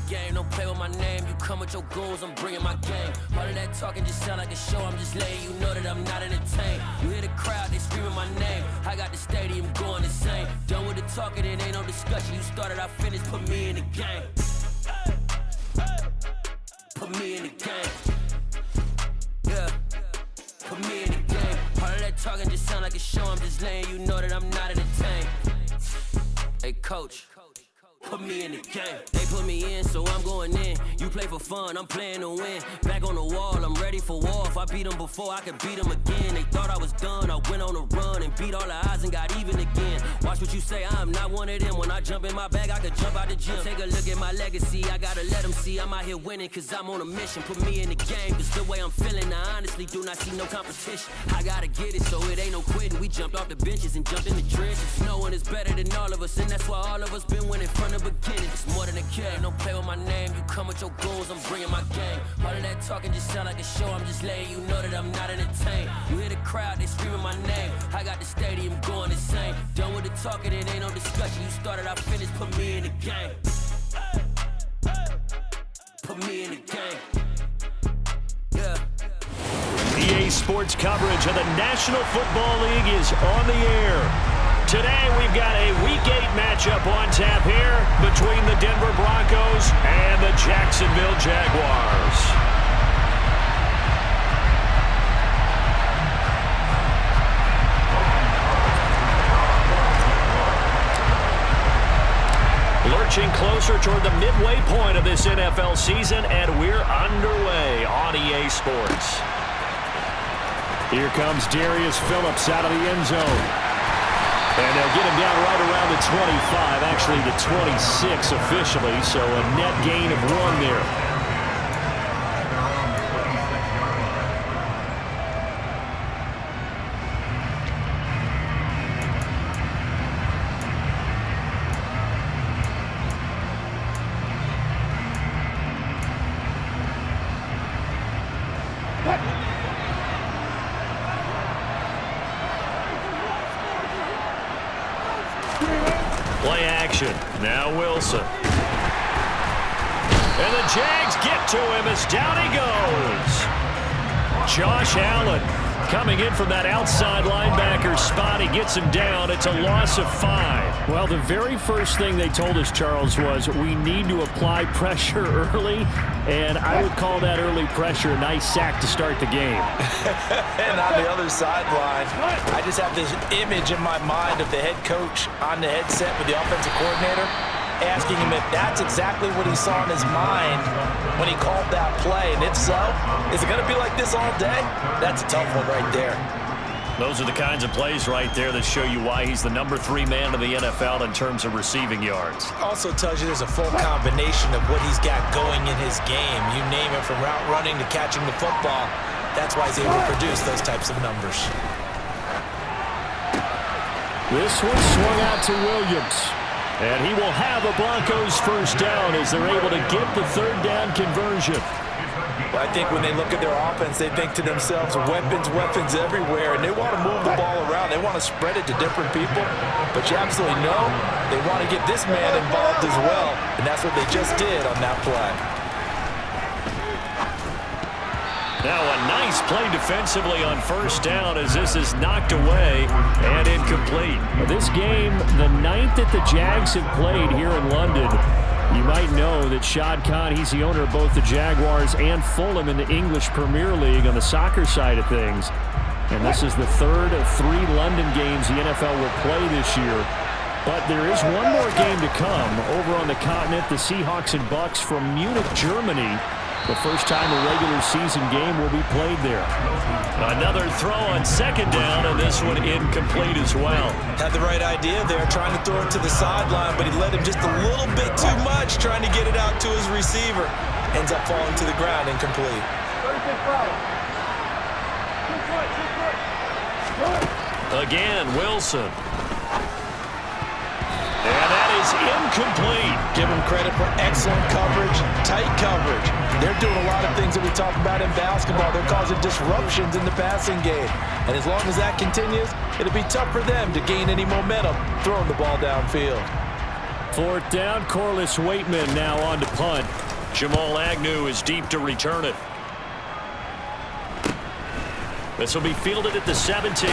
game, don't play with my name. You come with your goons, I'm bringing my game. All of that talking just sound like a show, I'm just letting you know that I'm not entertained. You hear the crowd, they screaming my name. I got the stadium going insane. Done with the talking, it ain't no discussion. You started, I finished, put me in the game. Put me in the game. Yeah, put me in the game. All of that talking just sound like a show, I'm just letting you know that I'm not entertained. Hey coach, put me in the game. They put me in, so I'm going in. You play for fun, I'm playing to win. Back on the wall, I'm ready for war. If I beat them before, I could beat them again. They thought I was done, I went on a run and beat all the odds and got even again. Watch what you say, I'm not one of them. When I jump in my bag, I could jump out the gym. Take a look at my legacy, I gotta let them see I'm out here winning, cause I'm on a mission. Put me in the game, it's the way I'm feeling. I honestly do not see no competition. I gotta get it, so it ain't no quitting. We jumped off the benches and jumped in the trenches. No one is better than all of us, and that's why all of us been winning from the beginning. It's more than a game, don't play with my name. You come with your goons, I'm bringing my game. All of that talking just sound like a show, I'm just letting you know that I'm not entertained. You hear the crowd, they screaming my name. I got the stadium going insane. Done with the talking, it ain't no discussion. You started, I finished, put me in the game. Put me in the game. Yeah. EA Sports coverage of the National Football League is on the air. Today we've got a Week 8 matchup on tap here between the Denver Broncos and the Jacksonville Jaguars. Lurching closer toward the midway point of this NFL season, and we're underway on EA Sports. Here comes Darius Phillips out of the end zone. And they'll get him down right around the 25, actually the 26 officially, so a net gain of 1 there. Play action. Now Wilson. And the Jags get to him as down he goes. Josh Allen coming in from that outside linebacker spot. He gets him down. It's a loss of 5. Well, the very first thing they told us, Charles, was we need to apply pressure early, and I would call that early pressure a nice sack to start the game. And on the other sideline, I just have this image in my mind of the head coach on the headset with the offensive coordinator asking him if that's exactly what he saw in his mind when he called that play. And if so, is it going to be like this all day? That's a tough one right there. Those are the kinds of plays right there that show you why he's the number 3 man in the NFL in terms of receiving yards. Also tells you there's a full combination of what he's got going in his game. You name it, from route running to catching the football. That's why he's able to produce those types of numbers. This one swung out to Williams. And he will have a Broncos first down as they're able to get the 3rd down conversion. I think when they look at their offense, they think to themselves, weapons everywhere, and they want to move the ball around. They want to spread it to different people, but you absolutely know they want to get this man involved as well, and that's what they just did on that play. Now a nice play defensively on first down as this is knocked away and incomplete. This game, the 9th that the Jags have played here in London. You might know that Shad Khan, he's the owner of both the Jaguars and Fulham in the English Premier League on the soccer side of things. And this is the 3rd of 3 London games the NFL will play this year. But there is one more game to come over on the continent. The Seahawks and Bucks from Munich, Germany. The first time a regular season game will be played there. Another throw on 2nd down, and this one incomplete as well. Had the right idea there, trying to throw it to the sideline, but he led him just a little bit too much, trying to get it out to his receiver. Ends up falling to the ground, incomplete. Again, Wilson. And that is incomplete. Give them credit for excellent coverage, tight coverage. They're doing a lot of things that we talk about in basketball. They're causing disruptions in the passing game. And as long as that continues, it'll be tough for them to gain any momentum throwing the ball downfield. Fourth down, Corliss Waitman now on to punt. Jamal Agnew is deep to return it. This will be fielded at the 17.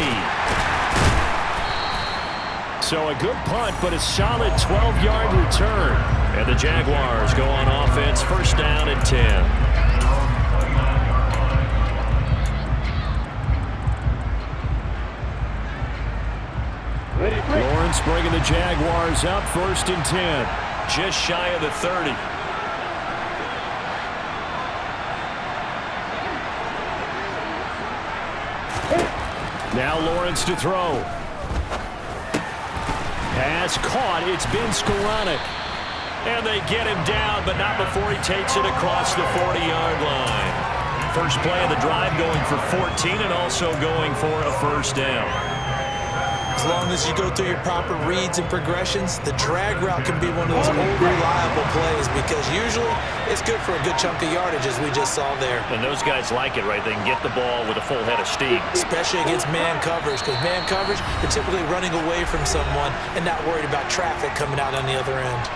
So a good punt, but a solid 12-yard return. And the Jaguars go on offense, first down and 10. Lawrence bringing the Jaguars up, first and 10. Just shy of the 30. Now Lawrence to throw. Pass caught. It's been Skoranek. And they get him down, but not before he takes it across the 40-yard line. First play of the drive going for 14 and also going for a first down. As long as you go through your proper reads and progressions, the drag route can be one of those old reliable plays because usually it's good for a good chunk of yardage as we just saw there. And those guys like it, right? They can get the ball with a full head of steam. Especially against man coverage, because man coverage, you're typically running away from someone and not worried about traffic coming out on the other end.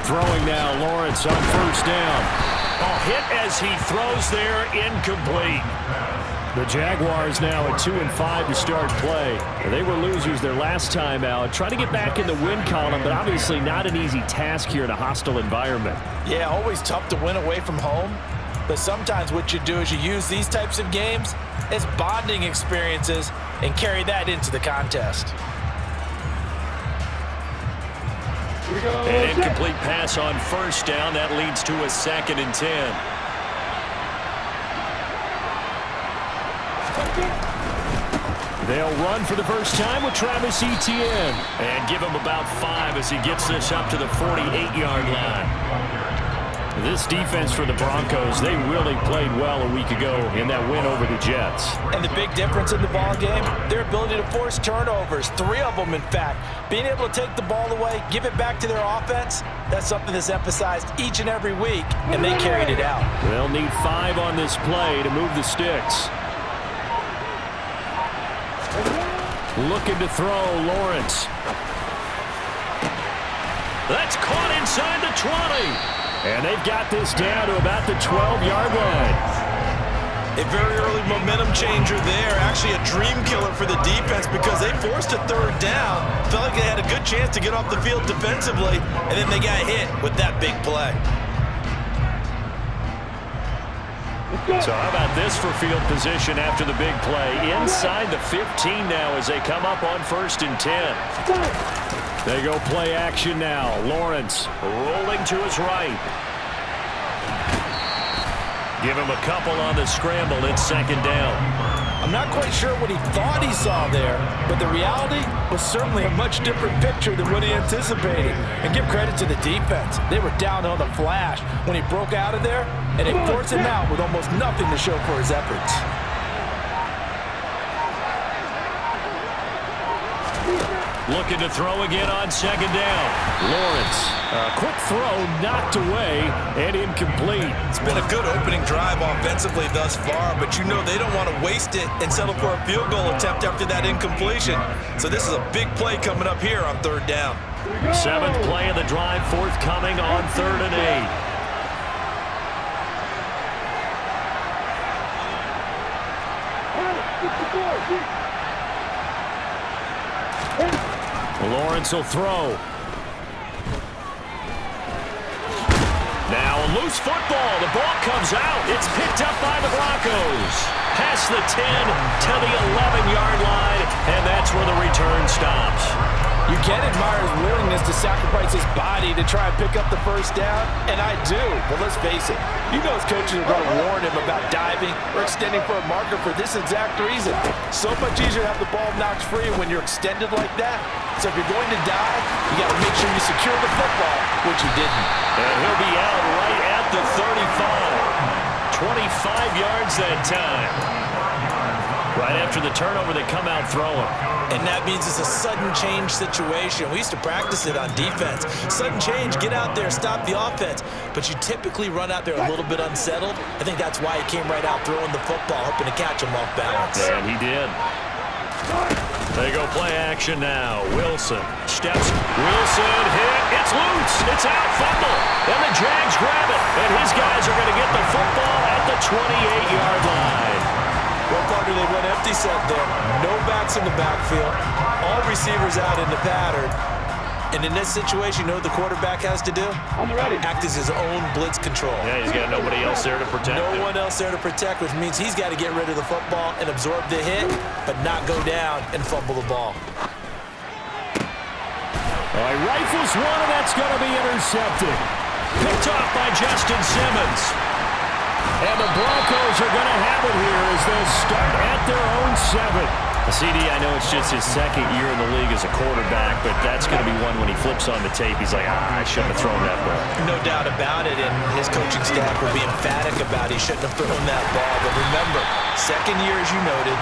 Throwing now, Lawrence on first down. A hit as he throws there, incomplete. The Jaguars now at 2-5 to start play. They were losers their last time out. Trying to get back in the win column, but obviously not an easy task here in a hostile environment. Yeah, always tough to win away from home. But sometimes what you do is you use these types of games as bonding experiences and carry that into the contest. An incomplete pass on first down. That leads to a second and 10. They'll run for the first time with Travis Etienne. And give him about 5 as he gets this up to the 48-yard line. This defense for the Broncos, they really played well a week ago in that win over the Jets. And the big difference in the ball game, their ability to force turnovers, 3 of them in fact. Being able to take the ball away, give it back to their offense, that's something that's emphasized each and every week, and they carried it out. They'll need 5 on this play to move the sticks. Looking to throw, Lawrence. That's caught inside the 20. And they've got this down to about the 12-yard line. A very early momentum changer there. Actually a dream killer for the defense because they forced a third down. Felt like they had a good chance to get off the field defensively, and then they got hit with that big play. So how about this for field position after the big play? Inside the 15 now as they come up on first and 10. They go play action now. Lawrence rolling to his right. Give him a couple on the scramble. It's second down. I'm not quite sure what he thought he saw there, but the reality was certainly a much different picture than what he anticipated. And give credit to the defense. They were down on the flash when he broke out of there, and they forced him out with almost nothing to show for his efforts. Looking to throw again on second down. Lawrence, a quick throw knocked away and incomplete. It's been a good opening drive offensively thus far, but you know they don't want to waste it and settle for a field goal attempt after that incompletion. So this is a big play coming up here on third down. 7th play of the drive, forthcoming on 3rd and 8. Lawrence will throw. Now a loose football. The ball comes out. It's picked up by the Broncos. Past the 10 to the 11-yard line, and that's where the return stops. You can admire his willingness to sacrifice his body to try and pick up the first down, and I do. But let's face it, you know his coaches are going to warn him about diving or extending for a marker for this exact reason. So much easier to have the ball knocked free when you're extended like that. So if you're going to dive, you got to make sure you secure the football, which he didn't. And he'll be out right at the 35. 25 yards that time. Right after the turnover, they come out throwing. And that means it's a sudden change situation. We used to practice it on defense. Sudden change, get out there, stop the offense. But you typically run out there a little bit unsettled. I think that's why he came right out throwing the football, hoping to catch him off balance. And he did. They go play action now. Wilson steps. Wilson hit. It's loose. It's out. Fumble. And the Jags grab it. And his guys are going to get the football at the 28-yard line. Well, partner, they went empty set there. No backs in the backfield. All receivers out in the pattern. And in this situation, you know what the quarterback has to do? Act as his own blitz control. Yeah, he's got nobody else there to protect him. No one else there to protect, which means he's got to get rid of the football and absorb the hit, but not go down and fumble the ball. All right, rifles one, and that's going to be intercepted. Picked off by Justin Simmons. And the Broncos are going to have it here as they start at their own 7. CD, I know it's just his second year in the league as a quarterback, but that's going to be one when he flips on the tape. He's like, I shouldn't have thrown that ball. No doubt about it, and his coaching staff will be emphatic about he shouldn't have thrown that ball. But remember, second year, as you noted,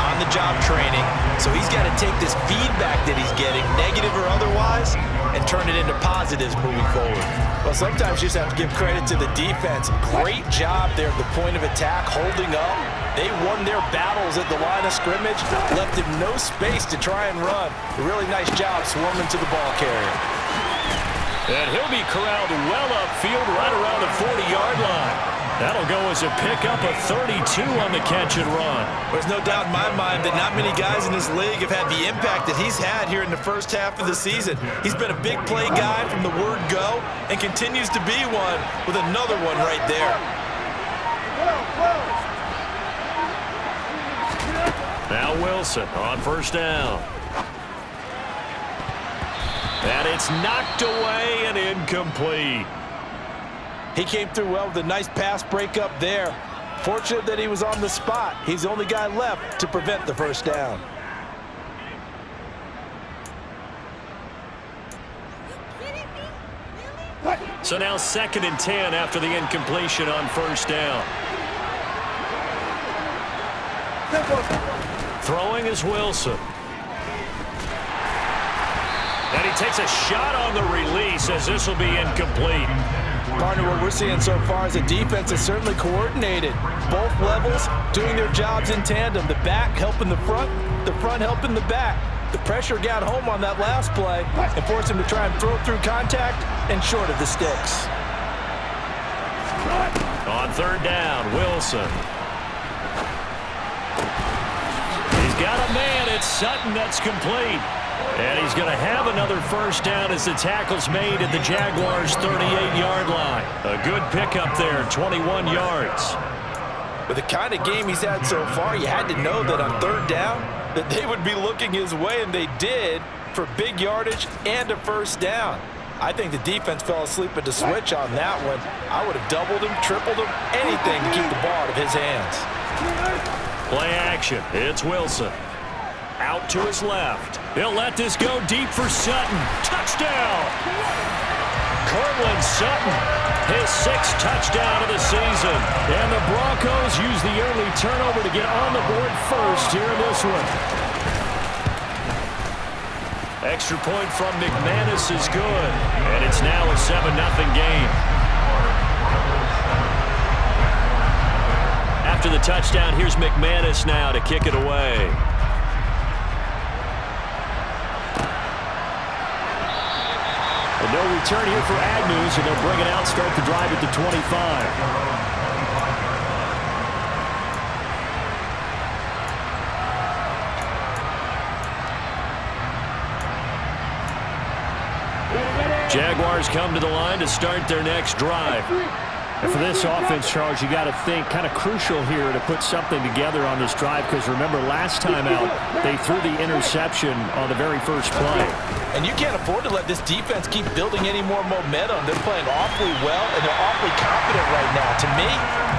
on-the-job training, so he's got to take this feedback that he's getting, negative or otherwise, and turn it into positives moving forward. Well, sometimes you just have to give credit to the defense. Great job there at the point of attack, holding up. They won their battles at the line of scrimmage, left him no space to try and run. A really nice job swarming to the ball carrier. And he'll be corralled well upfield right around the 40-yard line. That'll go as a pickup of 32 on the catch and run. There's no doubt in my mind that not many guys in this league have had the impact that he's had here in the first half of the season. He's been a big play guy from the word go and continues to be one with another one right there. Now Wilson on first down. And it's knocked away and incomplete. He came through well with a nice pass breakup there. Fortunate that he was on the spot. He's the only guy left to prevent the first down. So now 2nd and 10 after the incompletion on first down. Throwing is Wilson. And he takes a shot on the release as this will be incomplete. Partner, what we're seeing so far is the defense is certainly coordinated. Both levels doing their jobs in tandem. The back helping the front helping the back. The pressure got home on that last play and forced him to try and throw through contact and short of the sticks. On third down, Wilson. He's got a man. It's Sutton. That's complete. And he's going to have another first down as the tackle's made at the Jaguars' 38-yard line. A good pickup there, 21 yards. With the kind of game he's had so far, you had to know that on third down that they would be looking his way, and they did, for big yardage and a first down. I think the defense fell asleep at the switch on that one. I would have doubled him, tripled him, anything to keep the ball out of his hands. Play action. It's Wilson. Out to his left. They'll let this go deep for Sutton. Touchdown! Cortland Sutton, his 6th touchdown of the season. And the Broncos use the early turnover to get on the board first here in this one. Extra point from McManus is good. And it's now a 7-0 game. After the touchdown, here's McManus now to kick it away. And no return here for Agnew, so they'll bring it out, start the drive at the 25. Jaguars come to the line to start their next drive. And for this offense, Charles, you got to think kind of crucial here to put something together on this drive, because remember last time out they threw the interception on the very first play. And you can't afford to let this defense keep building any more momentum. They're playing awfully well, and they're awfully confident right now. To me,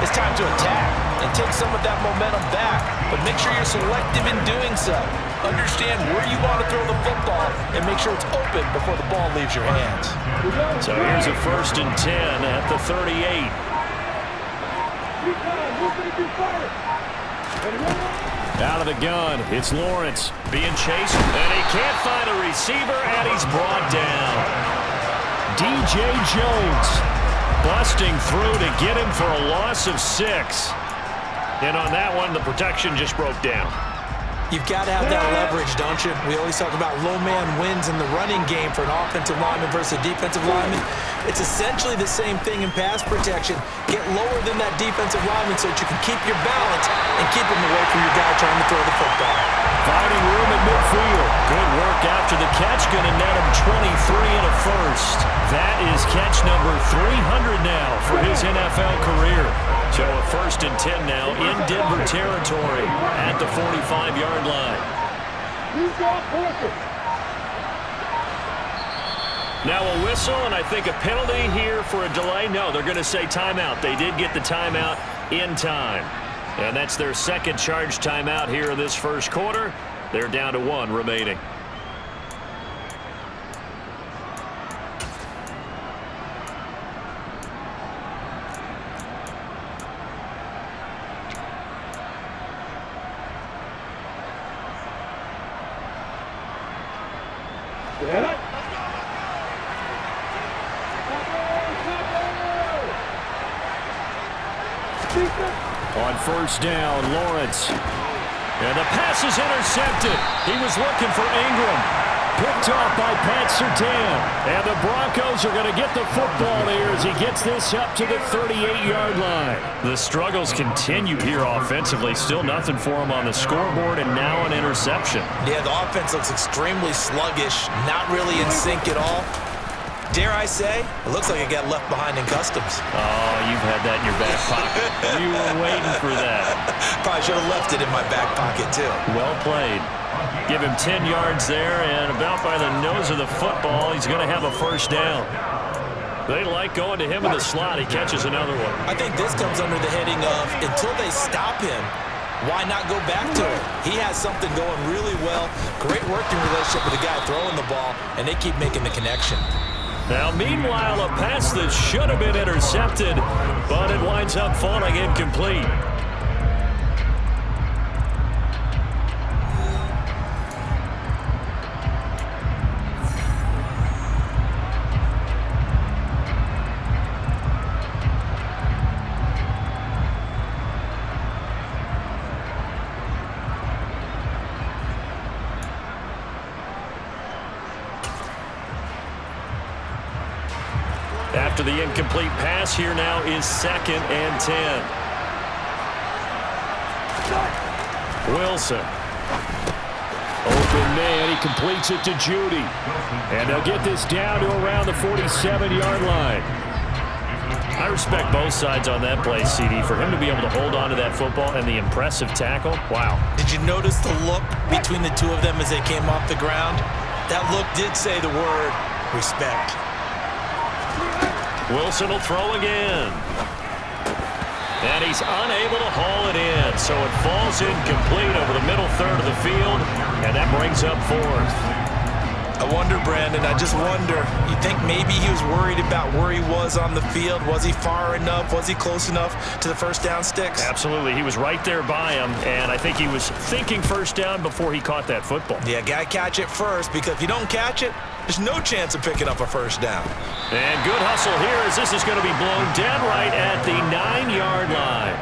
it's time to attack and take some of that momentum back, but make sure you're selective in doing so. Understand where you want to throw the football and make sure it's open before the ball leaves your hands. So here's a 1st and 10 at the 38. Out of the gun, it's Lawrence being chased, and he can't find a receiver, and he's brought down. DJ Jones busting through to get him for a loss of 6. And on that one, the protection just broke down. You've got to have that leverage, don't you? We always talk about low man wins in the running game for an offensive lineman versus a defensive lineman. It's essentially the same thing in pass protection. Get lower than that defensive lineman so that you can keep your balance and keep him away from your guy trying to throw the football. Finding room at midfield. Good work after the catch. Going to net him 23 and a first. That is catch number 300 now for his NFL career. So a 1st and 10 now in Denver territory at the 45-yard line. Now a whistle, and I think a penalty here for a delay. No, they're going to say timeout. They did get the timeout in time. And that's their second charge timeout here in this first quarter. They're down to 1 remaining. On first down, Lawrence. And the pass is intercepted. He was looking for Ingram. Picked off by Pat Surtain. And the Broncos are going to get the football here as he gets this up to the 38-yard line. The struggles continue here offensively. Still nothing for him on the scoreboard, and now an interception. Yeah, the offense looks extremely sluggish, not really in sync at all. Dare I say, it looks like it got left behind in customs. Oh, you've had that in your back pocket. You were waiting for that. Probably should have left it in my back pocket, too. Well played. Give him 10 yards there, and about by the nose of the football, he's going to have a first down. They like going to him in the slot. He catches another one. I think this comes under the heading of, until they stop him, why not go back to him? He has something going really well. Great working relationship with the guy throwing the ball, and they keep making the connection. Now, meanwhile, a pass that should have been intercepted, but it winds up falling incomplete. After the incomplete pass, here now is 2nd and 10. Wilson. Open man, he completes it to Judy. And they'll get this down to around the 47-yard line. I respect both sides on that play, CD. For him to be able to hold on to that football and the impressive tackle, wow. Did you notice the look between the two of them as they came off the ground? That look did say the word respect. Wilson will throw again. And he's unable to haul it in, so it falls incomplete over the middle third of the field, and that brings up 4th. I wonder, Brandon, I just wonder, you think maybe he was worried about where he was on the field? Was he far enough? Was he close enough to the first down sticks? Absolutely. He was right there by him, and I think he was thinking first down before he caught that football. Yeah, got to catch it first, because if you don't catch it, there's no chance of picking up a first down. And good hustle here as this is going to be blown dead right at the 9-yard line.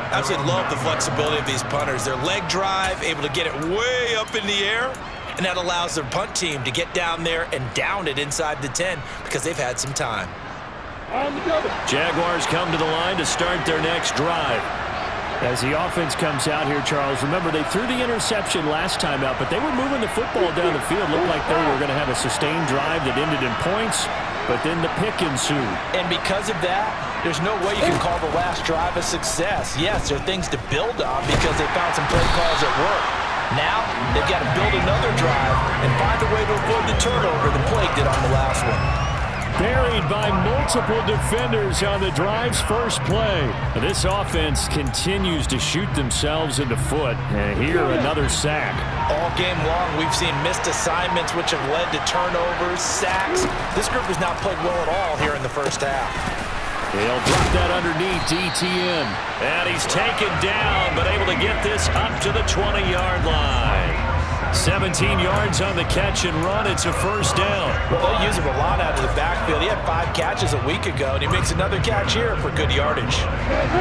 Absolutely love the flexibility of these punters. Their leg drive, able to get it way up in the air, and that allows their punt team to get down there and down it inside the 10 because they've had some time. Jaguars come to the line to start their next drive. As the offense comes out here, Charles, remember they threw the interception last time out, but they were moving the football down the field. Looked like they were going to have a sustained drive that ended in points, but then the pick ensued. And because of that, there's no way you can call the last drive a success. Yes, there are things to build on because they found some play calls at work. Now, they've got to build another drive and find a way to avoid the turnover the plague did on the last one. Buried by multiple defenders on the drive's first play. This offense continues to shoot themselves in the foot. And here, another sack. All game long, we've seen missed assignments which have led to turnovers, sacks. This group has not played well at all here in the first half. He'll drop that underneath to ETN. And he's taken down, but able to get this up to the 20-yard line. 17 yards on the catch and run. It's a first down. Well, they'll use him a lot out of the backfield. He had 5 catches a week ago, and he makes another catch here for good yardage.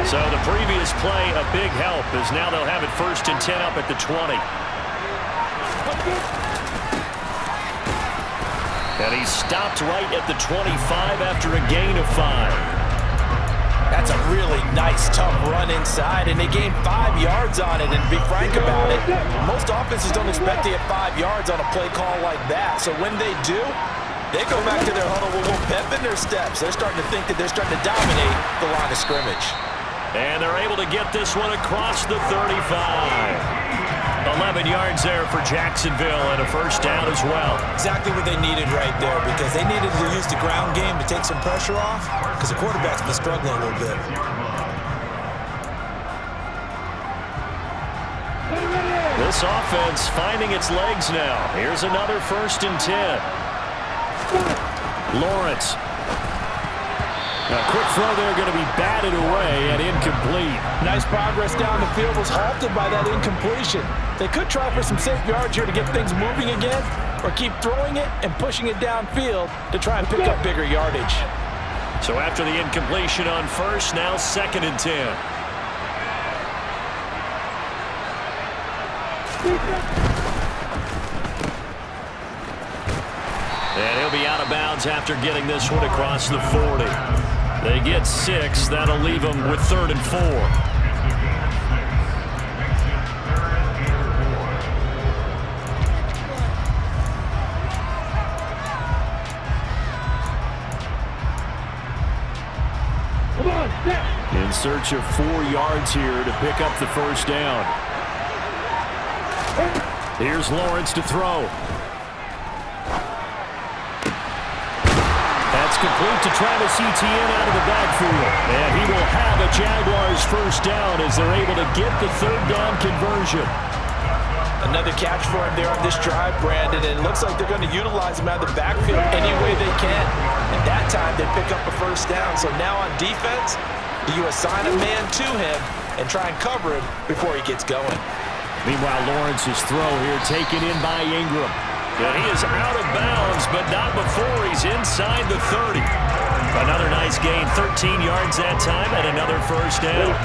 So the previous play, a big help, as now they'll have it 1st and 10 up at the 20. And he's stopped right at the 25 after a gain of 5. That's a really nice, tough run inside, and they gained 5 yards on it. And to be frank about it, most offenses don't expect to get 5 yards on a play call like that. So when they do, they go back to their huddle with a little pep in their steps. They're starting to think that they're starting to dominate the line of scrimmage. And they're able to get this one across the 35. 11 yards there for Jacksonville and a first down as well. Exactly what they needed right there, because they needed to use the ground game to take some pressure off, because the quarterback's been struggling a little bit. This offense finding its legs now. Here's another 1st and 10. Lawrence. A quick throw there, going to be batted away and incomplete. Nice progress down the field, was halted by that incompletion. They could try for some safe yards here to get things moving again, or keep throwing it and pushing it downfield to try and pick up bigger yardage. So after the incompletion on 1st, now 2nd and 10. And he'll be out of bounds after getting this one across the 40. They get 6. That'll leave them with 3rd and 4. In search of 4 yards here to pick up the first down. Here's Lawrence to throw. That's complete to Travis Etienne out of the backfield. And he will have a Jaguars first down as they're able to get the 3rd down conversion. Another catch for him there on this drive, Brandon, and it looks like they're going to utilize him out of the backfield any way they can. And that time they pick up a first down. So now on defense, you assign a man to him and try and cover him before he gets going. Meanwhile, Lawrence's throw here taken in by Ingram. And he is out of bounds, but not before he's inside the 30. Another nice gain, 13 yards that time, and another first down.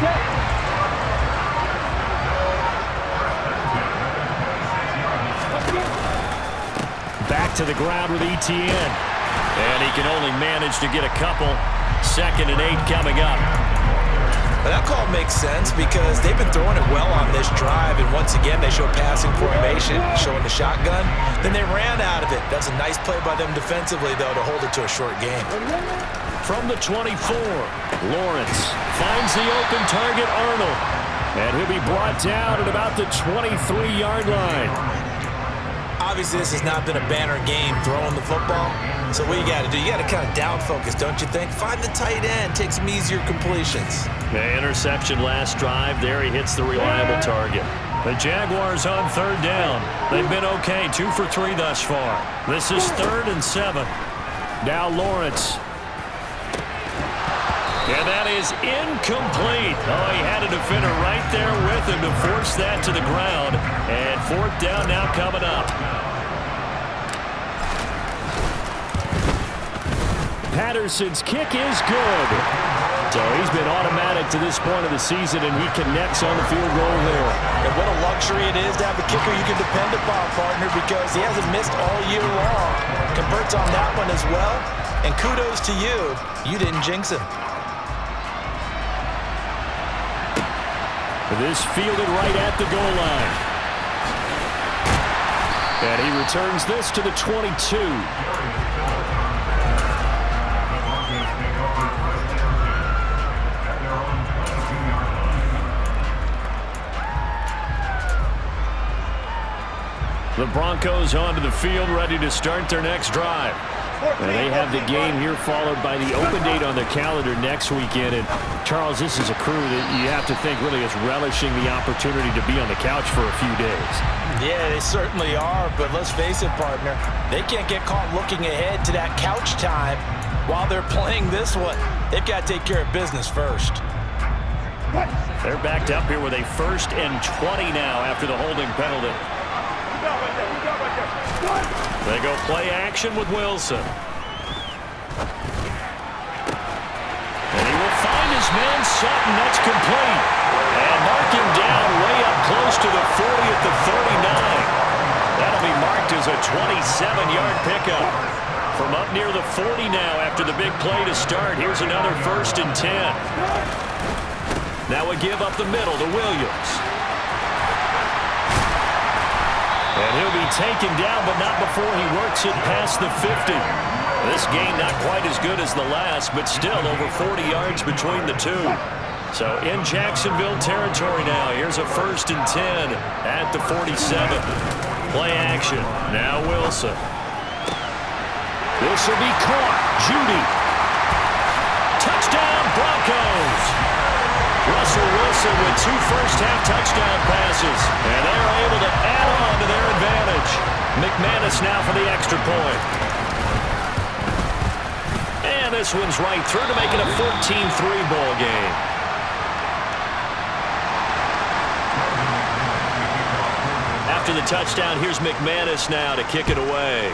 Back to the ground with Etienne. And he can only manage to get a couple. 2nd and 8 coming up. Well, that call makes sense because they've been throwing it well on this drive, and once again they show passing formation, showing the shotgun. Then they ran out of it. That's a nice play by them defensively, though, to hold it to a short game. From the 24, Lawrence finds the open target, Arnold. And he'll be brought down at about the 23-yard line. Obviously, this has not been a banner game throwing the football. So what you got to do, you got to kind of down focus, don't you think? Find the tight end, take some easier completions. Okay, interception last drive. There he hits the reliable target. The Jaguars on 3rd down. They've been okay, 2 for 3 thus far. This is 3rd and 7. Now Lawrence. And that is incomplete. Oh, he had a defender right there with him to force that to the ground. And 4th down now coming up. Patterson's kick is good. So he's been automatic to this point of the season, and he connects on the field goal there. And what a luxury it is to have a kicker you can depend upon, partner, because he hasn't missed all year long. Converts on that one as well. And kudos to you. You didn't jinx him. This fielded right at the goal line. And he returns this to the 22. The Broncos onto the field, ready to start their next drive. And they have the game here followed by the open date on their calendar next weekend. And Charles, this is a crew that you have to think really is relishing the opportunity to be on the couch for a few days. Yeah, they certainly are, but let's face it, partner. They can't get caught looking ahead to that couch time while they're playing this one, they've got to take care of business first. They're backed up here with a 1st and 20 now after the holding penalty. They go play action with Wilson. And he will find his man Sutton. That's complete. And mark him down way up close to the 40 at the 39. That'll be marked as a 27-yard pickup. From up near the 40 now after the big play to start. Here's another 1st and 10. Now we give up the middle to Williams. And he'll be taken down, but not before he works it past the 50. This game not quite as good as the last, but still over 40 yards between the two. So in Jacksonville territory now. Here's a 1st and 10 at the 47. Play action. Now Wilson. This will be caught. Judy. Touchdown, Broncos. Russell Wilson with 2 first-half touchdown passes. And they're able to add on to their advantage. McManus now for the extra point. And this one's right through to make it a 14-3 ball game. After the touchdown, here's McManus now to kick it away.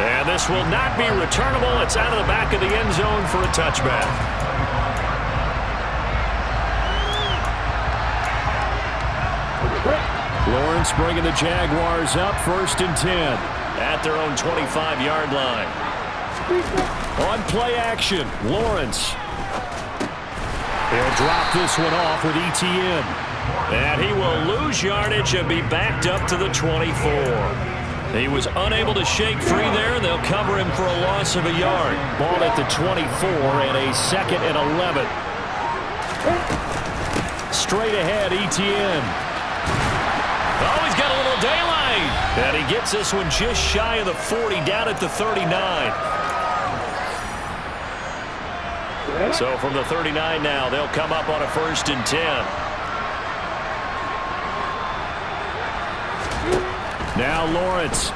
And this will not be returnable. It's out of the back of the end zone for a touchback. Lawrence bringing the Jaguars up 1st and 10 at their own 25-yard line. On play action, Lawrence. He'll drop this one off with ETN. And he will lose yardage and be backed up to the 24. He was unable to shake free there. They'll cover him for a loss of a yard. Ball at the 24 and a 2nd and 11. Straight ahead, ETN. Oh, he's got a little daylight. And he gets this one just shy of the 40, down at the 39. So from the 39 now, they'll come up on a 1st and 10. Now Lawrence.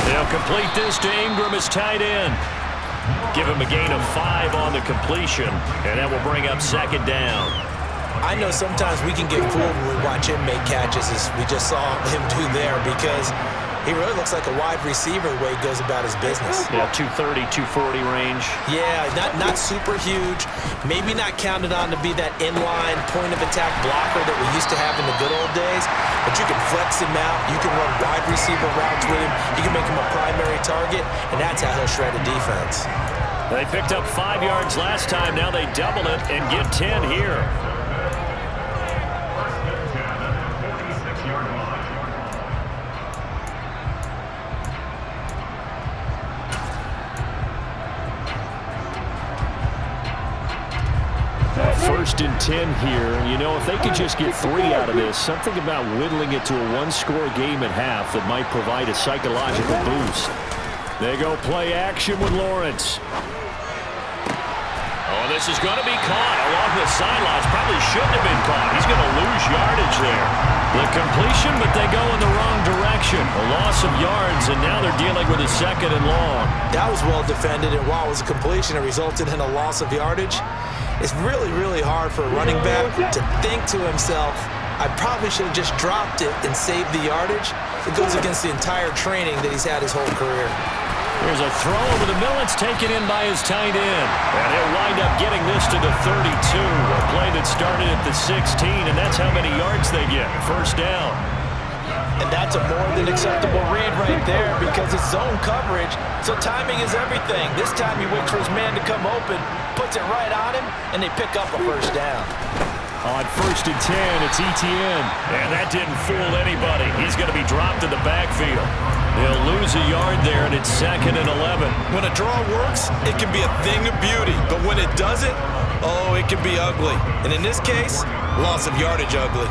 They'll complete this to Ingram as tight end. Give him a gain of 5 on the completion, and that will bring up 2nd down. I know sometimes we can get fooled when we watch him make catches, as we just saw him do there, because he really looks like a wide receiver the way he goes about his business. Yeah, 230, 240 range. Yeah, not super huge. Maybe not counted on to be that inline point-of-attack blocker that we used to have in the good old days. But you can flex him out. You can run wide receiver routes with him. You can make him a primary target, and that's how he'll shred a defense. They picked up 5 yards last time. Now they double it and get 10 here. First and 10 here. You know, if they could just get 3 out of this, something about whittling it to a 1-score game at half that might provide a psychological boost. They go play action with Lawrence. Oh, this is going to be caught along the sidelines. Probably shouldn't have been caught. He's going to lose yardage there. The completion, but they go in the wrong direction. A loss of yards, and now they're dealing with a 2nd and long. That was well defended, and while it was a completion, it resulted in a loss of yardage. It's really, really hard for a running back to think to himself, I probably should have just dropped it and saved the yardage. It goes against the entire training that he's had his whole career. There's a throw over the middle. It's taken in by his tight end. And he'll wind up getting this to the 32. A play that started at the 16, and that's how many yards they get. 1st down. And that's a more than acceptable read right there because it's zone coverage, so timing is everything. This time he waits for his man to come open, puts it right on him, and they pick up a 1st down. On 1st and 10, it's ETN. And that didn't fool anybody. He's going to be dropped in the backfield. They'll lose a yard there, and it's 2nd and 11. When a draw works, it can be a thing of beauty. But when it doesn't, oh, it can be ugly. And in this case, loss of yardage ugly.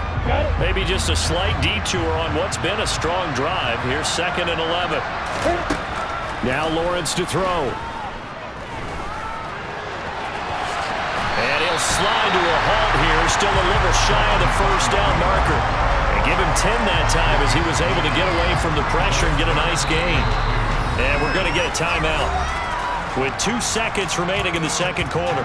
Maybe just a slight detour on what's been a strong drive. Here's 2nd and 11. Now Lawrence to throw. And he'll slide to a halt here. Still a little shy of the 1st down marker. They give him 10 that time as he was able to get away from the pressure and get a nice gain. And we're going to get a timeout with 2 seconds remaining in the second quarter.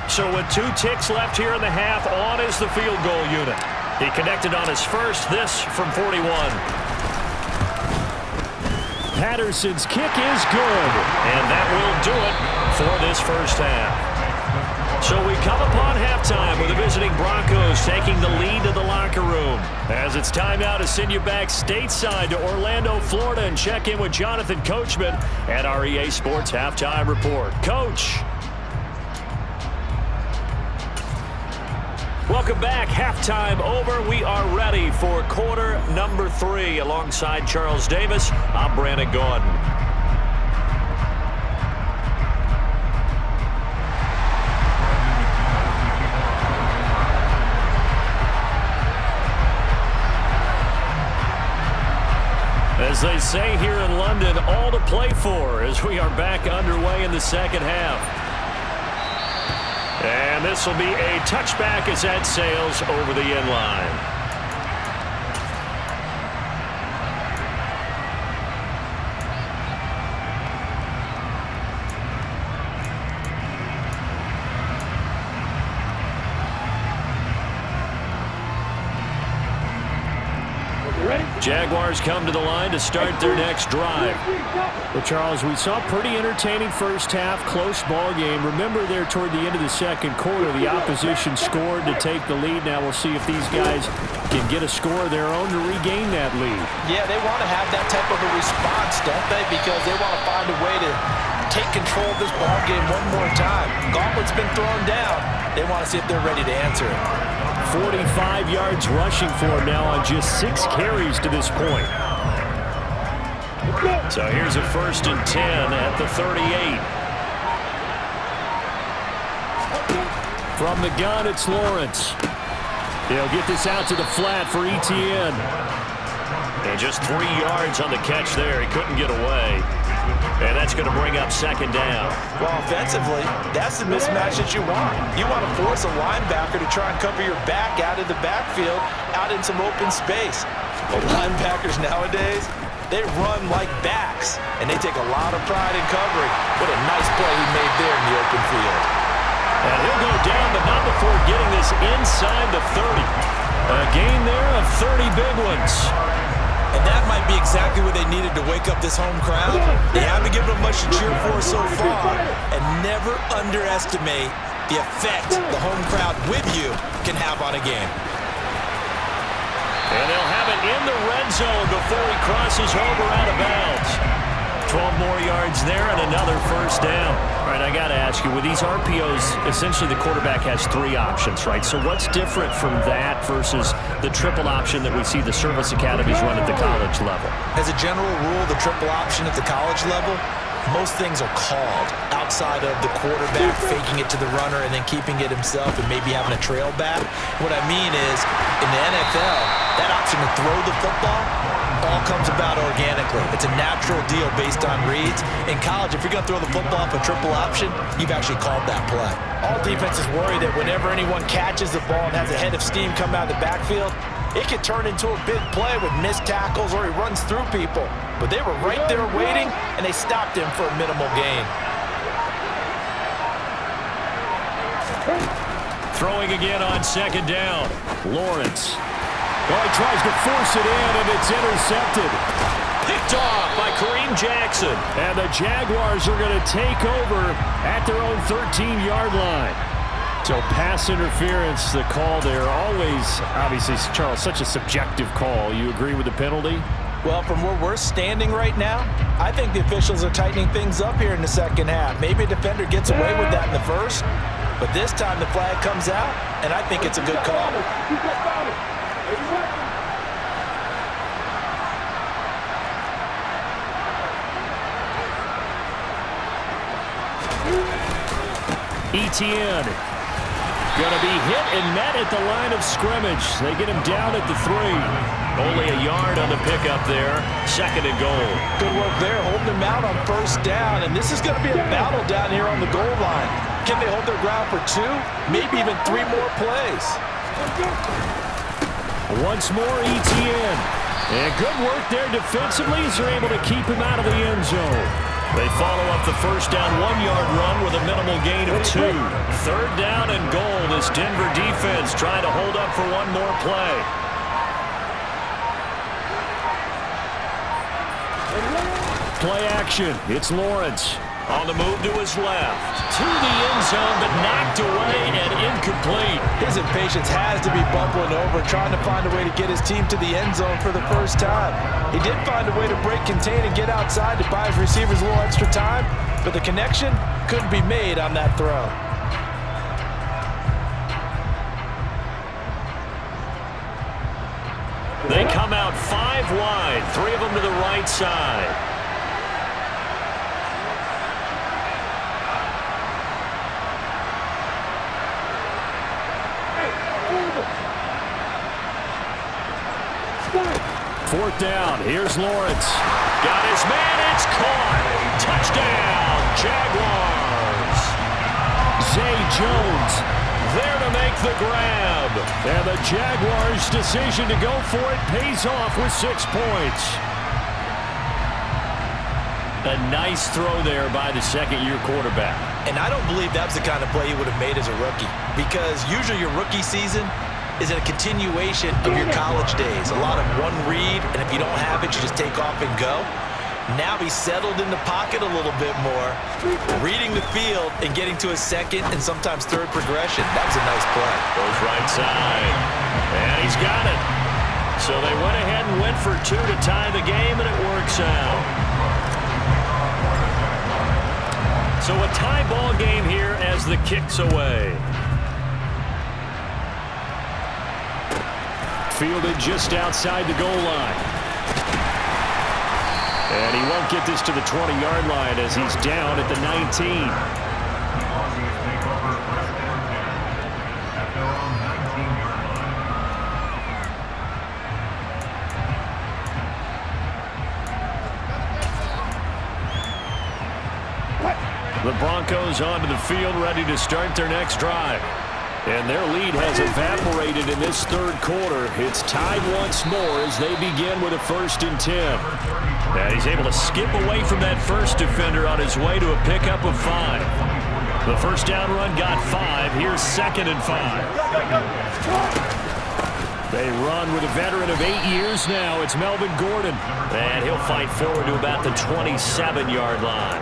So with 2 ticks left here in the half, on is the field goal unit. He connected on his first, this from 41. Patterson's kick is good. And that will do it for this first half. So we come upon halftime with the visiting Broncos taking the lead to the locker room. As it's time now to send you back stateside to Orlando, Florida, and check in with Jonathan Coachman at our EA Sports Halftime Report. Coach. Welcome back. Halftime over. We are ready for quarter number 3. Alongside Charles Davis, I'm Brandon Gordon. As they say here in London, all to play for as we are back underway in the second half. And this will be a touchback as that sails over the end line. Jaguars come to the line to start their next drive. Well, Charles, we saw a pretty entertaining first half, close ball game. Remember there toward the end of the second quarter, the opposition scored to take the lead. Now we'll see if these guys can get a score of their own to regain that lead. Yeah, they want to have that type of a response, don't they? Because they want to find a way to take control of this ball game one more time. Gauntlet's been thrown down. They want to see if they're ready to answer it. 45 yards rushing for him now on just 6 carries to this point. So here's a 1st and 10 at the 38. From the gun, it's Lawrence. He'll get this out to the flat for Etienne. And just 3 yards on the catch there. He couldn't get away. And that's going to bring up 2nd down. Well, offensively, that's the mismatch that you want. You want to force a linebacker to try and cover your back out of the backfield, out in some open space. But linebackers nowadays, they run like backs, and they take a lot of pride in covering. What a nice play he made there in the open field. And he'll go down, but not before getting this inside the 30. A gain there of 30 big ones. And that might be exactly what they needed to wake up this home crowd. They haven't given them much to cheer for so far. And never underestimate the effect the home crowd with you can have on a game. And they'll have it in the red zone before he crosses over out of bounds. 12 more yards there and another 1st down. All right, I got to ask you, with these RPOs, essentially the quarterback has 3 options, right? So what's different from that versus the triple option that we see the service academies run at the college level? As a general rule, the triple option at the college level, most things are called outside of the quarterback faking it to the runner and then keeping it himself and maybe having a trail back. What I mean is, in the NFL, that option to throw the football all comes about organically. It's a natural deal based on reads. In college, if you're going to throw the football off a triple option, you've actually called that play. All defenses worry that whenever anyone catches the ball and has a head of steam come out of the backfield, it could turn into a big play with missed tackles or he runs through people. But they were right there waiting, and they stopped him for a minimal gain. Throwing again on 2nd down. Lawrence. Oh, he tries to force it in, and it's intercepted. Picked off by Kareem Jackson. And the Jaguars are going to take over at their own 13-yard line. So pass interference, the call there. Always, obviously, Charles, such a subjective call. You agree with the penalty? Well, from where we're standing right now, I think the officials are tightening things up here in the second half. Maybe a defender gets away with that in the first, but this time the flag comes out, and I think it's a good call. Etienne going to be hit and met at the line of scrimmage. They get him down at the 3. Only a yard on the pickup there. 2nd and goal. Good work there, holding him out on 1st down, and this is going to be a battle down here on the goal line. can they hold their ground for 2, maybe even 3 more plays? Once more, ETN. And good work there defensively as they're able to keep him out of the end zone. They follow up the first down 1-yard run with a minimal gain of 2. Third down and goal as Denver defense trying to hold up for one more play. Play action. It's Lawrence. On the move to his left. To the end zone, but knocked away and incomplete. His impatience has to be bubbling over, trying to find a way to get his team to the end zone for the first time. He did find a way to break contain and get outside to buy his receivers a little extra time, but the connection couldn't be made on that throw. They come out 5 wide, 3 of them to the right side. Fourth down. Here's Lawrence. Got his man. It's caught. Touchdown, Jaguars. Zay Jones there to make the grab. And the Jaguars' decision to go for it pays off with 6 points. A nice throw there by the second-year quarterback. And I don't believe that's the kind of play he would have made as a rookie, because usually your rookie season is a continuation of your college days. A lot of one read, and if you don't have it, you just take off and go. Now he's settled in the pocket a little bit more, reading the field and getting to a second and sometimes third progression. That was a nice play. Goes right side, and he's got it. So they went ahead and went for 2 to tie the game, and it works out. So a tie ball game here as the kick's away. Fielded just outside the goal line. And he won't get this to the 20-yard line as he's down at the 19. The Broncos onto the field ready to start their next drive. And their lead has evaporated in this third quarter. It's tied once more as they begin with a 1st and 10. And he's able to skip away from that first defender on his way to a pickup of 5. The first down run got 5. Here's 2nd and 5. They run with a veteran of 8 years now. It's Melvin Gordon. And he'll fight forward to about the 27-yard line.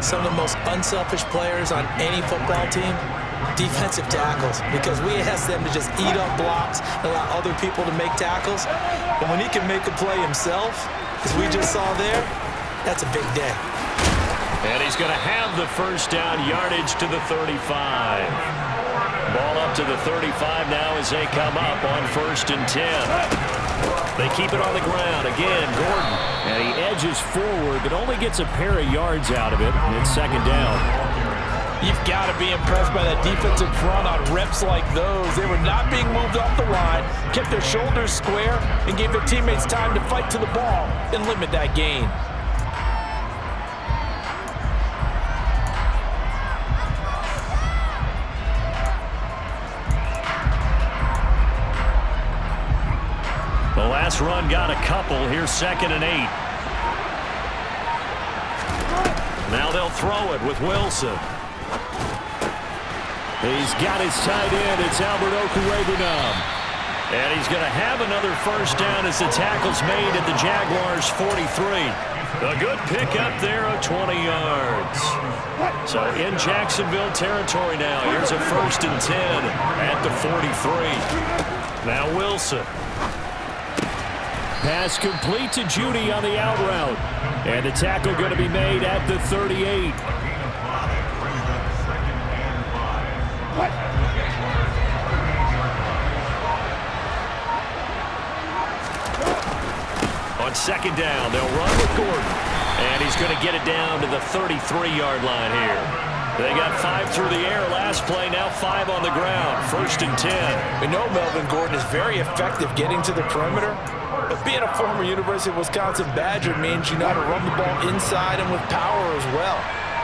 Some of the most unselfish players on any football team, defensive tackles, because we ask them to just eat up blocks and allow other people to make tackles. But when he can make a play himself, as we just saw there, that's a big day. And he's going to have the first down, yardage to the 35. Ball up to the 35 now as they come up on 1st and 10. They keep it on the ground. Again, Gordon. And he edges forward, but only gets a pair of yards out of it. And it's 2nd down. You've got to be impressed by that defensive front on reps like those. They were not being moved off the line, kept their shoulders square, and gave their teammates time to fight to the ball and limit that gain. The last run got a couple. Here's 2nd and 8. Now they'll throw it with Wilson. He's got his tight end. It's Albert Okwuegbunam. And he's going to have another first down as the tackle's made at the Jaguars' 43. A good pickup there of 20 yards. So in Jacksonville territory now. Here's a 1st and 10 at the 43. Now Wilson. Pass complete to Judy on the out route. And the tackle going to be made at the 38. On 2nd down, they'll run with Gordon. And he's going to get it down to the 33-yard line here. They got 5 through the air last play, now 5 on the ground. 1st and 10. We know Melvin Gordon is very effective getting to the perimeter, but being a former University of Wisconsin Badger means you know how to run the ball inside and with power as well.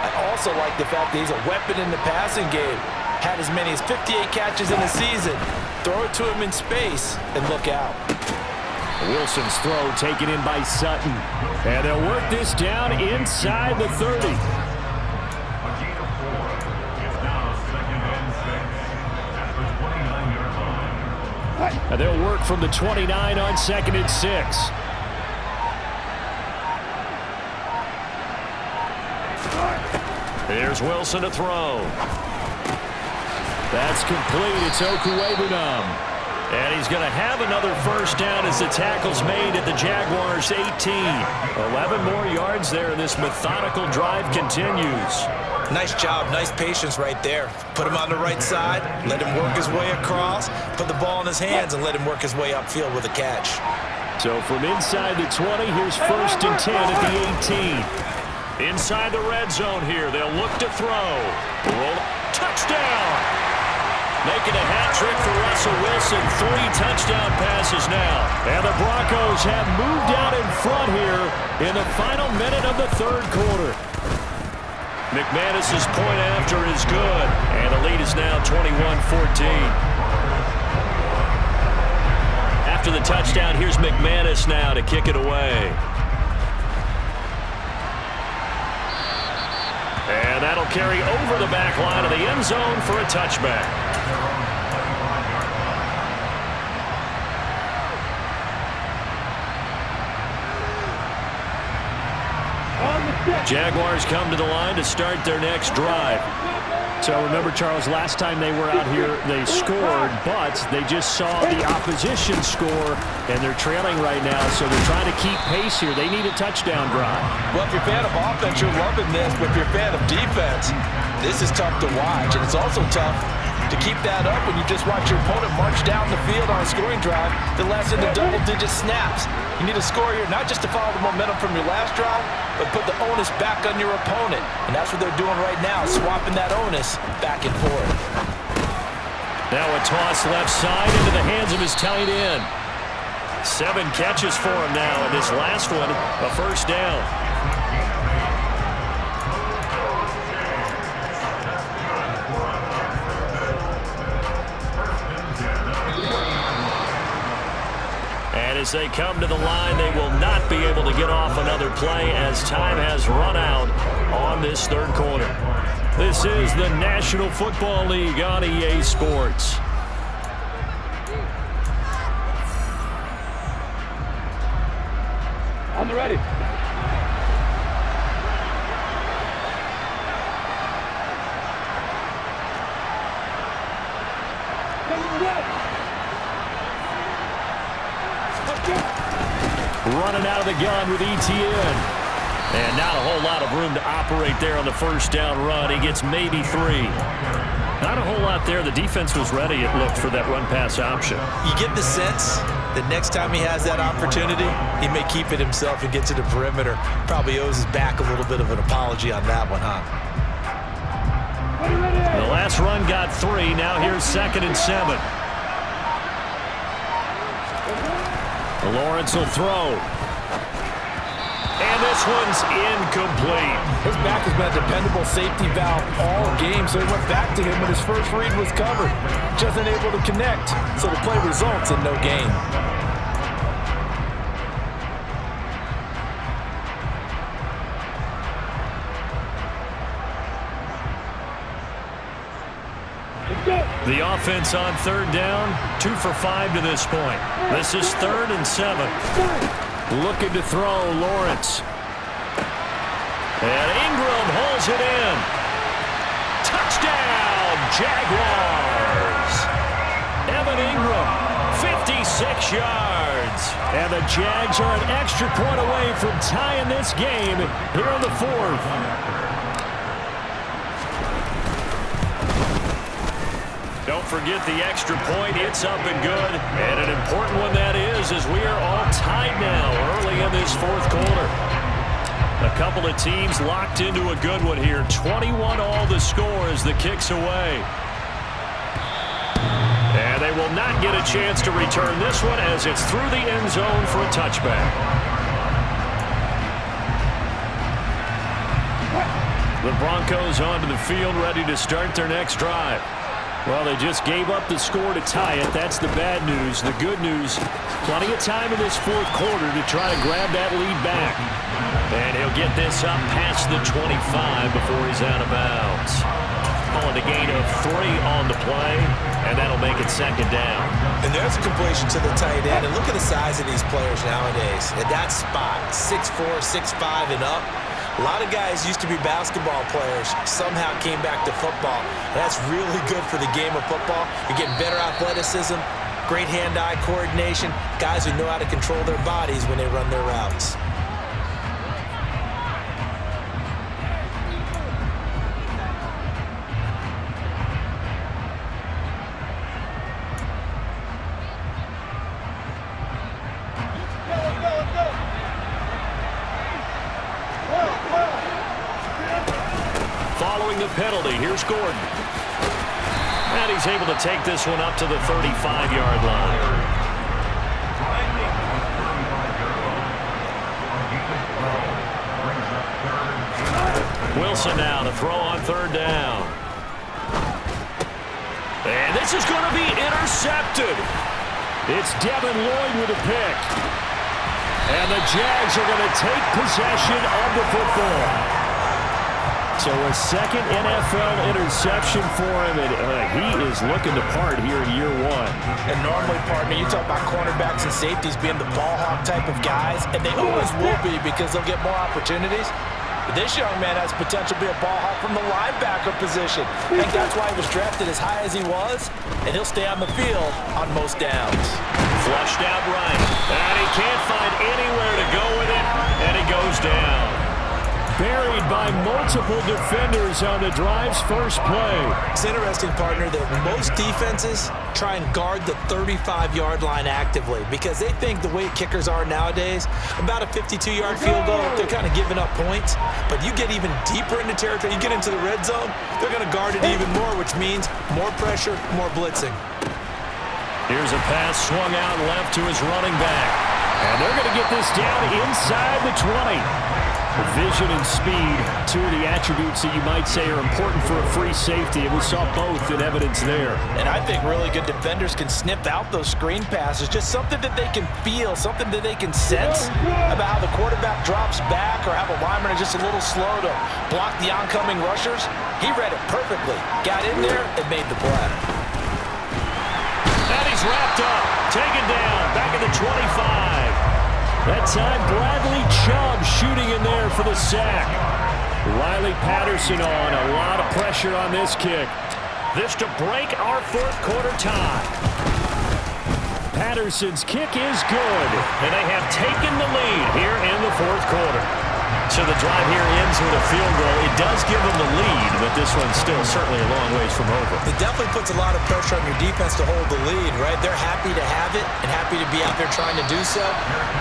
I also like the fact that he's a weapon in the passing game. Had as many as 58 catches in the season. Throw it to him in space and look out. Wilson's throw taken in by Sutton. And they'll work this down inside the 30. And they'll work from the 29 on 2nd and 6. Here's Wilson to throw. That's complete. It's Okuwebunam. And he's going to have another first down as the tackle's made at the Jaguars' 18. 11 more yards there. This methodical drive continues. Nice job. Nice patience right there. Put him on the right side. Let him work his way across. Put the ball in his hands and let him work his way upfield with a catch. So from inside the 20, here's 1st and 10 at the 18. Inside the red zone here. They'll look to throw. Roll. Touchdown! Making a hat trick for Russell Wilson. 3 touchdown passes now. And the Broncos have moved out in front here in the final minute of the 3rd quarter. McManus's point after is good. And the lead is now 21-14. After the touchdown, here's McManus now to kick it away. And that'll carry over the back line of the end zone for a touchback. Jaguars come to the line to start their next drive. So remember, Charles, last time they were out here, they scored, but they just saw the opposition score, and they're trailing right now, so they're trying to keep pace here. They need a touchdown drive. Well, if you're a fan of offense, you're loving this, but if you're a fan of defense, this is tough to watch, and it's also tough to keep that up when you just watch your opponent march down the field on a scoring drive that lasts into double-digit snaps. You need a score here, not just to follow the momentum from your last drive, but put the onus back on your opponent. And that's what they're doing right now, swapping that onus back and forth. Now a toss left side into the hands of his tight end. 7 catches for him now, and this last one, a first down. And as they come to the line, they will not be able to get off another play as time has run out on this 3rd quarter. This is the National Football League on EA Sports. On the ready. Running out of the gun with ETN. And not a whole lot of room to operate there on the first down run. He gets maybe 3. Not a whole lot there. The defense was ready, it looked, for that run-pass option. You get the sense that next time he has that opportunity, he may keep it himself and get to the perimeter. Probably owes his back a little bit of an apology on that one, huh? The last run got 3. Now here's 2nd and 7. Lawrence will throw. And this one's incomplete. His back has been a dependable safety valve all game, so he went back to him when his first read was covered. Just unable to connect, so the play results in no gain. The offense on 3rd down, 2 for 5 to this point. This is 3rd and 7. Looking to throw, Lawrence. And Ingram holds it in. Touchdown, Jaguars. Evan Ingram, 56 yards. And the Jags are an extra point away from tying this game here in the 4th. Don't forget the extra point. It's up and good. And an important one that is, as we are all tied now early in this 4th quarter. A couple of teams locked into a good one here. 21 all the score as the kick's away. And they will not get a chance to return this one as it's through the end zone for a touchback. The Broncos onto the field, ready to start their next drive. Well, they just gave up the score to tie it. That's the bad news. The good news, plenty of time in this fourth quarter to try to grab that lead back. And he'll get this up past the 25 before he's out of bounds. Calling a gain of 3 on the play, and that'll make it second down. And there's a completion to the tight end. And look at the size of these players nowadays. At that spot, 6'4", 6'5", and up. A lot of guys used to be basketball players, somehow came back to football. And that's really good for the game of football. You're getting better athleticism, great hand-eye coordination, guys who know how to control their bodies when they run their routes. Following the penalty, here's Gordon. And he's able to take this one up to the 35-yard line. Wilson now to throw on third down. And this is going to be intercepted. It's Devin Lloyd with a pick. And the Jags are going to take possession of the football. So a second NFL interception for him, and he is looking the part here in year one. And normally, partner, you talk about cornerbacks and safeties being the ball hawk type of guys, and they always will be because they'll get more opportunities. But this young man has potential to be a ball hawk from the linebacker position. I think that's why he was drafted as high as he was, and he'll stay on the field on most downs. Flushed out right, and he can't find anywhere to go with it, and he goes down. Buried by multiple defenders on the drive's first play. It's interesting, partner, that most defenses try and guard the 35-yard line actively because they think the way kickers are nowadays, about a 52-yard field goal, they're kind of giving up points. But you get even deeper into territory, you get into the red zone, they're going to guard it even more, which means more pressure, more blitzing. Here's a pass swung out left to his running back. And they're going to get this down inside the 20. Vision and speed, two of the attributes that you might say are important for a free safety, and we saw both in evidence there. And I think really good defenders can sniff out those screen passes, just something that they can feel, something that they can sense about how the quarterback drops back or how the linemen are just a little slow to block the oncoming rushers. He read it perfectly, got in there, and made the play. And he's wrapped up, taken down, back at the 25. That time, Bradley Chubb shooting in there for the sack. Riley Patterson on, a lot of pressure on this kick. This to break our fourth quarter tie. Patterson's kick is good, and they have taken the lead here in the fourth quarter. So the drive here ends with a field goal. It does give them the lead, but this one's still certainly a long ways from over. It definitely puts a lot of pressure on your defense to hold the lead, right? They're happy to have it and happy to be out there trying to do so.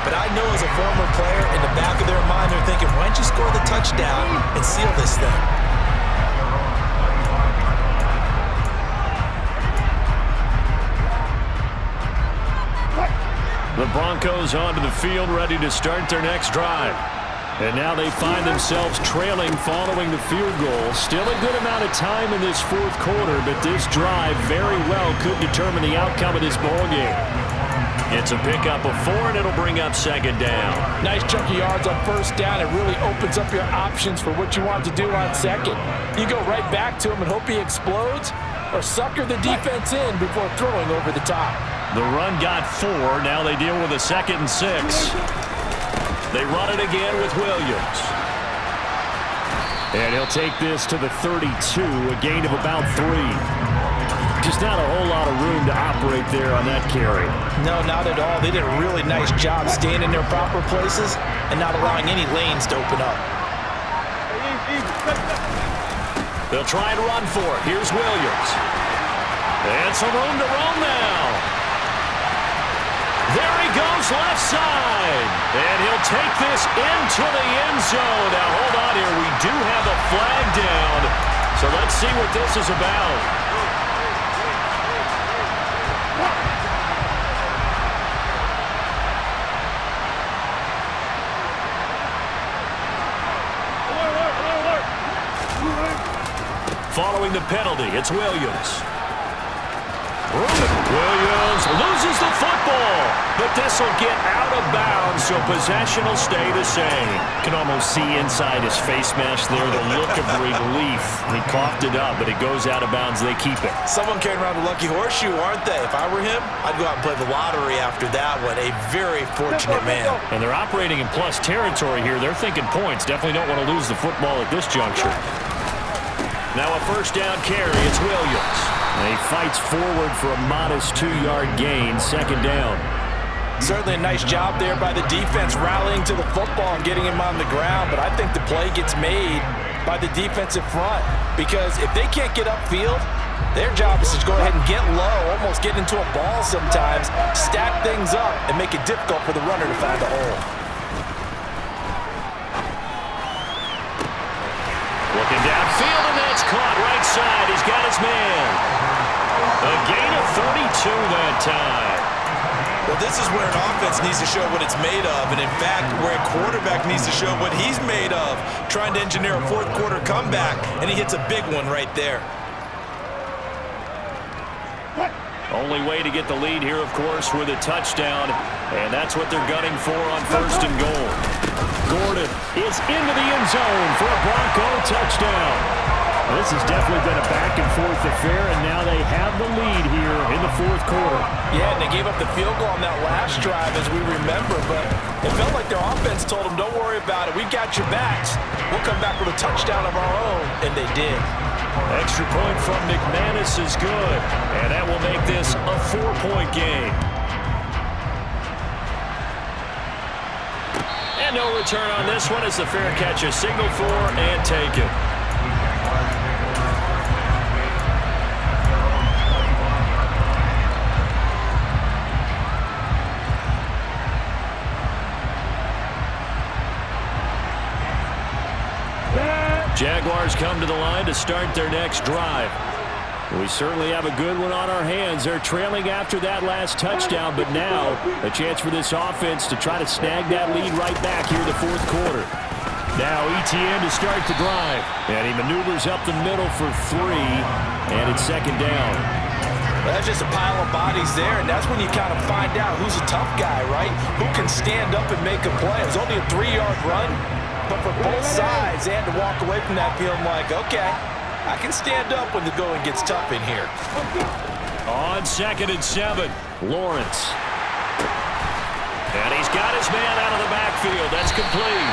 But I know as a former player, in the back of their mind, they're thinking, why don't you score the touchdown and seal this thing? The Broncos onto the field, ready to start their next drive. And now they find themselves trailing following the field goal. Still a good amount of time in this fourth quarter, but this drive very well could determine the outcome of this ballgame. It's a pickup of 4, and it'll bring up second down. Nice chunk of yards on first down. It really opens up your options for what you want to do on second. You go right back to him and hope he explodes, or sucker the defense in before throwing over the top. The run got 4. Now they deal with a 2nd and 6. They run it again with Williams. And he'll take this to the 32, a gain of about 3. Just not a whole lot of room to operate there on that carry. No, not at all. They did a really nice job staying in their proper places and not allowing any lanes to open up. They'll try and run for it. Here's Williams. And some room to roam now. There he goes, left side. And he'll take this into the end zone. Now, hold on here. We do have a flag down. So let's see what this is about. following the penalty. It's Williams. Williams loses the football, but this will get out of bounds, so possession will stay the same. Can almost see inside his face mask there the look of relief. He coughed it up, but it goes out of bounds. They keep it. Someone carrying around the lucky horseshoe, aren't they? If I were him, I'd go out and play the lottery after that one. A very fortunate man. And they're operating in plus territory here. They're thinking points. Definitely don't want to lose the football at this juncture. Now a first down carry. It's Williams. And he fights forward for a modest 2-yard gain, second down. Certainly a nice job there by the defense rallying to the football and getting him on the ground, but I think the play gets made by the defensive front because if they can't get upfield, their job is to go ahead and get low, almost get into a ball sometimes, stack things up, and make it difficult for the runner to find a hole. Looking downfield, and that's caught right side. He's got his man. A gain of 32 that time. Well, this is where an offense needs to show what it's made of, and in fact, where a quarterback needs to show what he's made of, trying to engineer a fourth-quarter comeback, and he hits a big one right there. Only way to get the lead here, of course, with a touchdown, and that's what they're gunning for on first and goal. Gordon is into the end zone for a Bronco touchdown. This has definitely been a back-and-forth affair, and now they have the lead here in the fourth quarter. Yeah, and they gave up the field goal on that last drive, as we remember, but it felt like their offense told them, don't worry about it. We've got your backs. We'll come back with a touchdown of our own, and they did. Extra point from McManus is good, and that will make this a 4-point game. And no return on this one as the fair catch is signaled for and taken. Jaguars come to the line to start their next drive. We certainly have a good one on our hands. They're trailing after that last touchdown, but now a chance for this offense to try to snag that lead right back here in the fourth quarter. Now ETN to start the drive, and he maneuvers up the middle for 3, and it's second down. Well, that's just a pile of bodies there, and that's when you kind of find out who's a tough guy, right? Who can stand up and make a play. It was only a 3-yard run. But for both sides, they had to walk away from that feeling like, okay, I can stand up when the going gets tough in here. On 2nd and 7, Lawrence. And he's got his man out of the backfield. That's complete.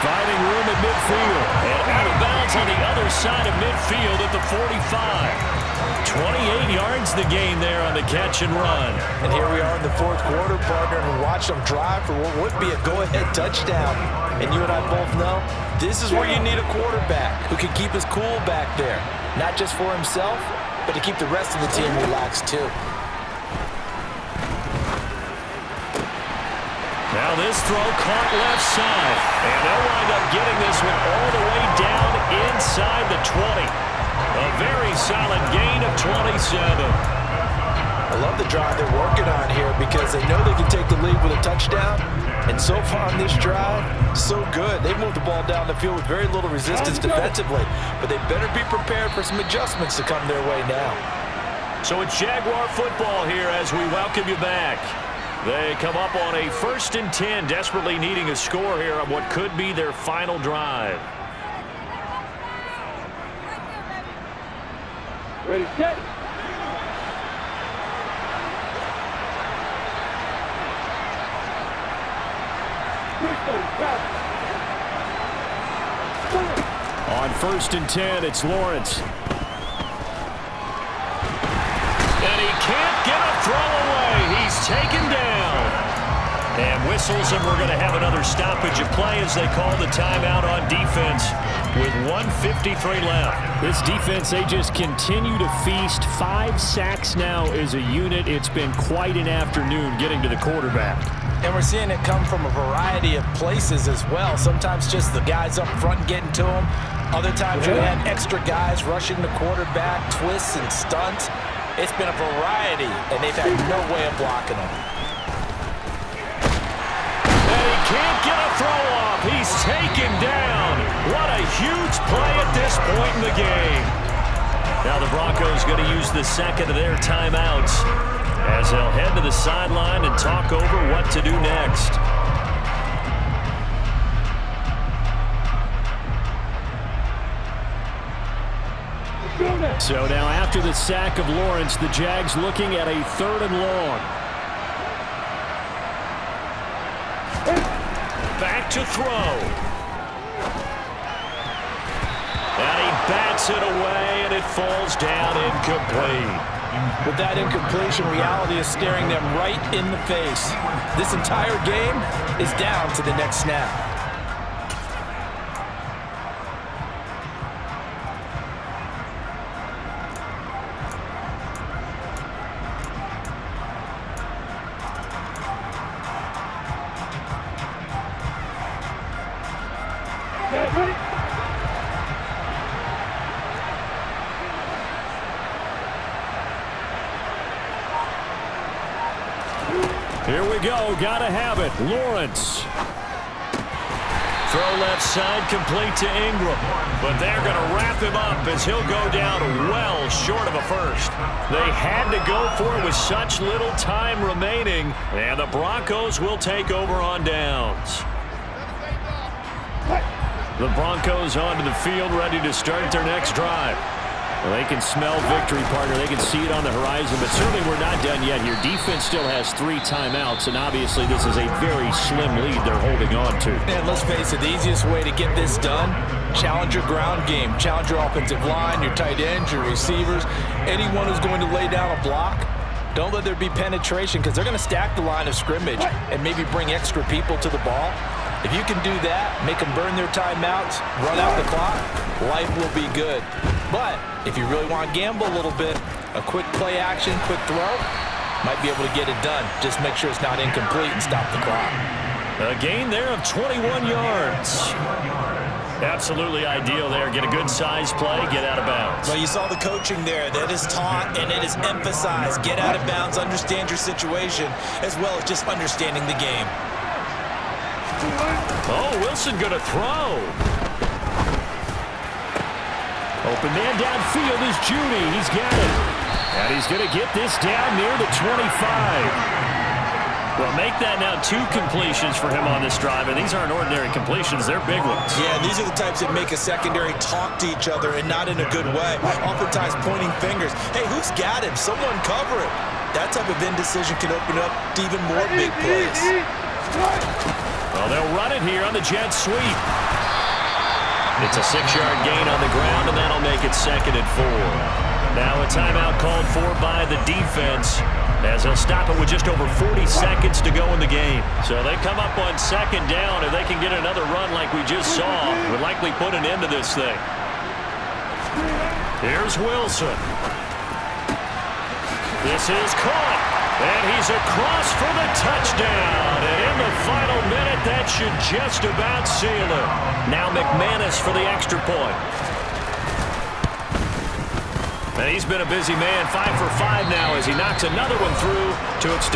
Finding room at midfield. And out of bounds on the other side of midfield at the 45. 28 yards the gain there on the catch and run. And here we are in the fourth quarter, partner, and watch them drive for what would be a go-ahead touchdown. And you and I both know this is where you need a quarterback who can keep his cool back there. Not just for himself, but to keep the rest of the team relaxed too. Now this throw caught left side. And they'll wind up getting this one all the way down inside the 20. A very solid gain of 27. I love the drive they're working on here because they know they can take the lead with a touchdown. And so far on this drive, so good. They moved the ball down the field with very little resistance defensively. But they better be prepared for some adjustments to come their way now. So it's Jaguar football here as we welcome you back. They come up on a 1st and 10, desperately needing a score here on what could be their final drive. Ready, set. On 1st and 10, it's Lawrence. And he can't get a throw away. He's taken down. And whistles, and we're going to have another stoppage of play as they call the timeout on defense with 1:53 left. This defense, they just continue to feast. 5 sacks now as a unit. It's been quite an afternoon getting to the quarterback. And we're seeing it come from a variety of places as well. Sometimes just the guys up front getting to him. Other times you have extra guys rushing the quarterback, twists and stunts. It's been a variety, and they've had no way of blocking him. And he can't get a throw off. He's taken down. What a huge play at this point in the game. Now the Broncos going to use the second of their timeouts as they'll head to the sideline and talk over what to do next. So now after the sack of Lawrence, the Jags looking at a 3rd and long. Back to throw. And he bats it away, and it falls down incomplete. With that incompletion, reality is staring them right in the face. This entire game is down to the next snap. Here we go. Gotta have it. Lawrence. Throw left side, complete to Ingram. But they're going to wrap him up as he'll go down well short of a first. They had to go for it with such little time remaining. And the Broncos will take over on downs. The Broncos onto the field, ready to start their next drive. Well, they can smell victory, partner. They can see it on the horizon, but certainly we're not done yet here. Defense still has 3 timeouts, and obviously this is a very slim lead they're holding on to. And let's face it, the easiest way to get this done, challenge your ground game. Challenge your offensive line, your tight ends, your receivers, anyone who's going to lay down a block. Don't let there be penetration because they're going to stack the line of scrimmage and maybe bring extra people to the ball. If you can do that, make them burn their timeouts, run out the clock, life will be good. But if you really want to gamble a little bit, a quick play action, quick throw, might be able to get it done. Just make sure it's not incomplete and stop the clock. A gain there of 21 yards. Absolutely ideal there. Get a good size play, get out of bounds. Well, you saw the coaching there. That is taught and it is emphasized. Get out of bounds, understand your situation, as well as just understanding the game. Oh, Wilson going to throw. Open man downfield is Judy. He's got it. And he's going to get this down near the 25. Well, make that now 2 completions for him on this drive. And these aren't ordinary completions. They're big ones. Yeah, these are the types that make a secondary talk to each other and not in a good way. Oftentimes pointing fingers. Hey, who's got him? Someone cover it. That type of indecision can open up to even more big plays. Well, they'll run it here on the jet sweep. It's a 6-yard gain on the ground, and that'll make it 2nd and 4. Now a timeout called for by the defense as they'll stop it with just over 40 seconds to go in the game. So they come up on 2nd down. If they can get another run like we just saw, would likely put an end to this thing. Here's Wilson. This is caught. And he's across for the touchdown. And in the final minute, that should just about seal it. Now McManus for the extra point. And he's been a busy man, 5 for 5 now as he knocks another one through to extend.